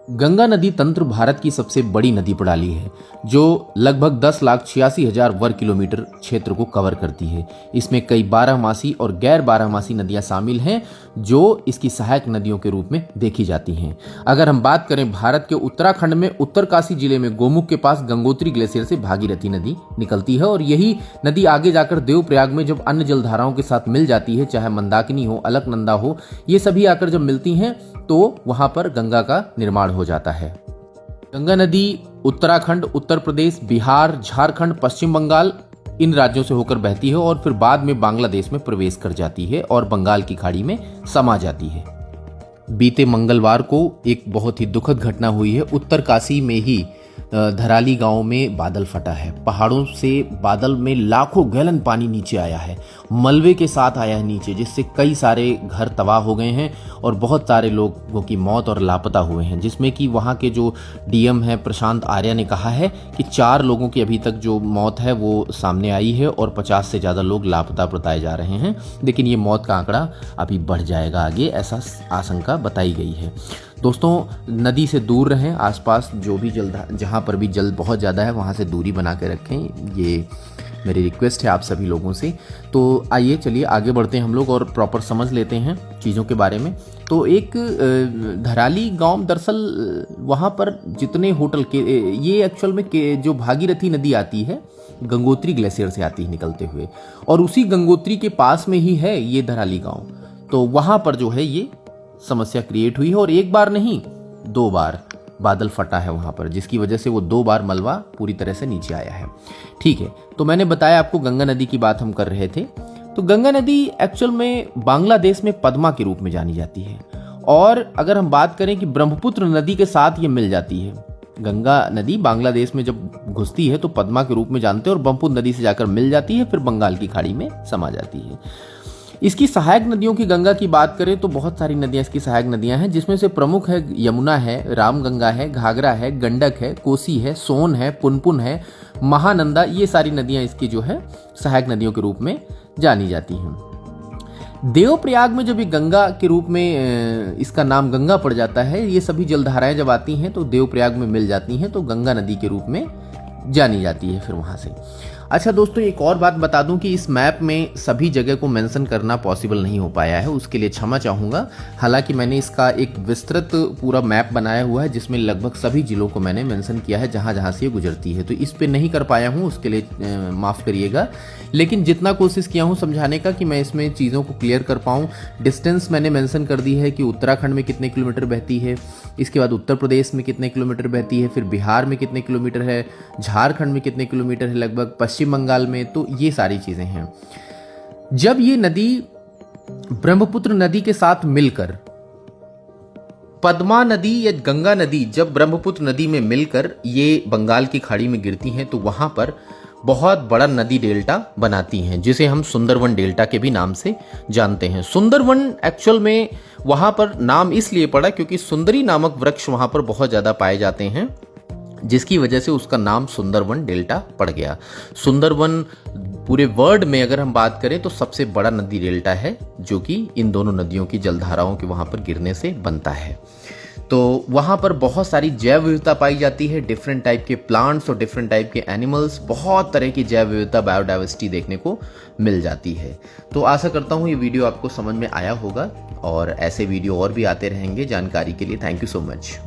गंगा नदी तंत्र भारत की सबसे बड़ी नदी प्रणाली है जो लगभग 10,86,000 वर्ग किलोमीटर क्षेत्र को कवर करती है। इसमें कई बारहमासी और गैर बारहमासी नदियां शामिल हैं जो इसकी सहायक नदियों के रूप में देखी जाती हैं। अगर हम बात करें भारत के उत्तराखंड में उत्तरकाशी जिले में गोमुख के पास गंगोत्री ग्लेशियर से भागीरथी नदी निकलती है और यही नदी आगे जाकर देवप्रयाग में जब अन्य जलधाराओं के साथ मिल जाती है, चाहे मंदाकिनी हो, अलकनंदा हो, ये सभी आकर जब मिलती हैं तो वहां पर गंगा का निर्माण हो जाता है। गंगा नदी उत्तराखंड, उत्तर प्रदेश, बिहार, झारखंड, पश्चिम बंगाल इन राज्यों से होकर बहती है और फिर बाद में बांग्लादेश में प्रवेश कर जाती है और बंगाल की खाड़ी में समा जाती है। बीते मंगलवार को एक बहुत ही दुखद घटना हुई है। उत्तरकाशी में ही धराली गांव में बादल फटा है। पहाड़ों से बादल में लाखों गैलन पानी नीचे आया है, मलबे के साथ आया है नीचे, जिससे कई सारे घर तबाह हो गए हैं और बहुत सारे लोगों की मौत और लापता हुए हैं, जिसमें कि वहां के जो डीएम है प्रशांत आर्या ने कहा है कि 4 लोगों की अभी तक जो मौत है वो सामने आई है और 50 से ज़्यादा लोग लापता बताए जा रहे हैं। लेकिन ये मौत का आंकड़ा अभी बढ़ जाएगा आगे, ऐसा आशंका बताई गई है। दोस्तों, नदी से दूर रहें, आसपास जो भी जहाँ पर भी जल बहुत ज़्यादा है वहाँ से दूरी बना के रखें, ये मेरी रिक्वेस्ट है आप सभी लोगों से। तो आइए चलिए आगे बढ़ते हैं हम लोग और प्रॉपर समझ लेते हैं चीज़ों के बारे में। तो एक धराली गांव, दरअसल वहाँ पर जितने होटल के ये एक्चुअल में जो भागीरथी नदी आती है गंगोत्री ग्लेशियर से आती है निकलते हुए, और उसी गंगोत्री के पास में ही है ये धराली गांव। तो वहाँ पर जो है ये समस्या क्रिएट हुई है और एक बार नहीं 2 बार बादल फटा है वहां पर, जिसकी वजह से वो 2 बार मलबा पूरी तरह से नीचे आया है। ठीक है, तो मैंने बताया आपको गंगा नदी की बात हम कर रहे थे। तो गंगा नदी एक्चुअल में बांग्लादेश में पद्मा के रूप में जानी जाती है और अगर हम बात करें कि ब्रह्मपुत्र नदी के साथ ये मिल जाती है। गंगा नदी बांग्लादेश में जब घुसती है तो पद्मा के रूप में जानते हैं और ब्रह्मपुत्र नदी से जाकर मिल जाती है, फिर बंगाल की खाड़ी में समा जाती है। इसकी सहायक नदियों की गंगा की बात करें तो बहुत सारी नदियां इसकी सहायक नदियां हैं, जिसमें से प्रमुख है यमुना है, रामगंगा है, घाघरा है, गंडक है, कोसी है, सोन है, पुनपुन है, महानंदा। ये सारी नदियां इसकी जो है सहायक नदियों के रूप में जानी जाती हैं। देवप्रयाग में जब ये गंगा के रूप में इसका नाम गंगा पड़ जाता है, ये सभी जलधाराएं जब आती हैं तो देवप्रयाग में मिल जाती हैं, तो गंगा नदी के रूप में जानी जाती है फिर वहां से। अच्छा दोस्तों, एक और बात बता दूं कि इस मैप में सभी जगह को मेंशन करना पॉसिबल नहीं हो पाया है, उसके लिए क्षमा चाहूँगा। हालांकि मैंने इसका एक विस्तृत पूरा मैप बनाया हुआ है जिसमें लगभग सभी जिलों को मैंने मेंशन किया है जहाँ जहाँ से ये गुजरती है, तो इस पे नहीं कर पाया हूँ, उसके लिए माफ़ करिएगा। लेकिन जितना कोशिश किया हूँ समझाने का कि मैं इसमें चीज़ों को क्लियर कर पाऊँ। डिस्टेंस मैंने मेंशन कर दी है कि उत्तराखंड में कितने किलोमीटर बहती है, इसके बाद उत्तर प्रदेश में कितने किलोमीटर बहती है, फिर बिहार में कितने किलोमीटर है, झारखंड में कितने किलोमीटर है लगभग, पश्चिम बंगाल में। तो ये सारी चीजें हैं। जब ये नदी ब्रह्मपुत्र नदी के साथ मिलकर पद्मा नदी या गंगा नदी जब ब्रह्मपुत्र नदी में मिलकर ये बंगाल की खाड़ी में गिरती हैं तो वहां पर बहुत बड़ा नदी डेल्टा बनाती हैं, जिसे हम सुंदरवन डेल्टा के भी नाम से जानते हैं। सुंदरवन एक्चुअल में वहां पर नाम इसलिए पड़ा क्योंकि सुंदरी नामक वृक्ष वहां पर बहुत ज्यादा पाए जाते हैं, जिसकी वजह से उसका नाम सुंदरवन डेल्टा पड़ गया। सुंदरवन पूरे वर्ल्ड में अगर हम बात करें तो सबसे बड़ा नदी डेल्टा है जो कि इन दोनों नदियों की जलधाराओं के वहां पर गिरने से बनता है। तो वहाँ पर बहुत सारी जैव विविधता पाई जाती है, डिफरेंट टाइप के प्लांट्स और डिफरेंट टाइप के एनिमल्स, बहुत तरह की जैव विविधता, बायोडाइवर्सिटी देखने को मिल जाती है। तो आशा करता हूँ ये वीडियो आपको समझ में आया होगा और ऐसे वीडियो और भी आते रहेंगे जानकारी के लिए। Thank you so much.